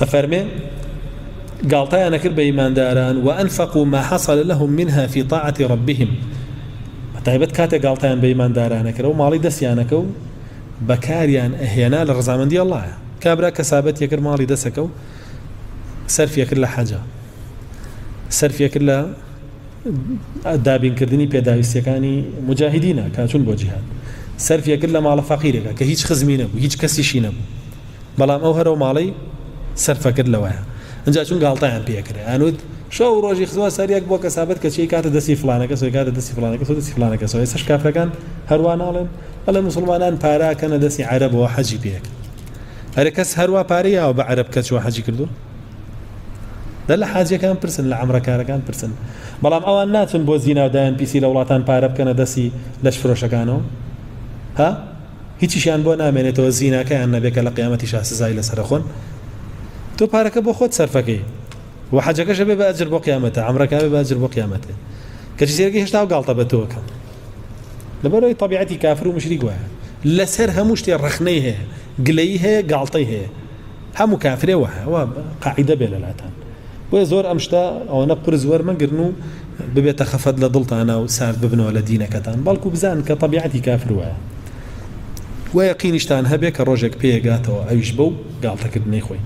أفرمي قالتها أنا كرب إيمان داران وأنفقوا ما حصل لهم منها في طاعة ربهم تایبەت کاتێک گاڵتەیان بە ئیماندارانە کرد و ماڵی دەستیانەکە و بەکاریان ئەهێنا لە ڕەزامەندی ئەڵڵایە کابرا کەسابەت یەکرد ماڵی دەسەکە و سەرفیەکرد لە حەجە سەرفیەکرد لە دابینکردنی پێداویستیەکانی مجاهدینە کاچون بۆ جیهاد سەرفیەکرد لە ماڵە فەقیرێکە کە هیچ خزمی نەبوو هیچ کەسیشی نەبوو بەڵام ئەو هەرەو ماڵی سەرفەکرد لەوەیە ئەنجا چون گاڵتەیان پێکرد ئەنوت شو ڕۆژی خزوە سەریەک بۆ کەسابەت کە چی کاتە دەستی فلانەکە سۆی کاتە دەستی فلانەکە سۆ دەستی فلانەکە سۆ ئێستاش کافرەکان هەروە ناڵێن بەڵێ موسڵمانان پاراکەنە دەستی عەرەبەوە حەجی پێک هەر کەس هەروە پارەیەوە بە عەرەب کە چوە حەجی کردو دە لە حاجیەکان پرسن لە عەمرەکارەکان پرسن بەڵام ئەوان ناچن بۆ زیناودایان پیسی لە وڵاتان پارە بکەنە دەستی لەش فرۆشەکانەوە ها هیچیشیان بۆ نامێنێتەوە زیناکەیان نەبێت کە لە قیامەتیشا سزای لەسەر خۆن تۆ پارەکە بۆ خۆت سەرفەکەی وحجەکەش بێ بە ئەجر بۆ قیامەتە عەمرەکە بێ بە ئەجر بۆ قیامەتە کەچی سێرەکەی هێشتا گاڵتە بە تۆکە لەبەرەوەی طبیعەتی کافر و مشریک وایە لەسەر هەموو شتێ ڕەخنەی هەیە گلەیی هەیە گاڵتەی هەیە هەموو کافرێ وایە ئەوە قاعیدە بێ لەلاتان بۆیە زۆر ئەم شتە ئەوەنە قرس وەرمەگرن و ببێتە خەفەت لە دڵتانە و سارد ببنەوە لە دینەکەتان بەڵکو بزان کە طبیعەتی کافر وایە و یەقینیشتان هەبێ کە ڕۆژێک پێگاتەوە ئەویش بەو گاڵتەکردنەی خۆی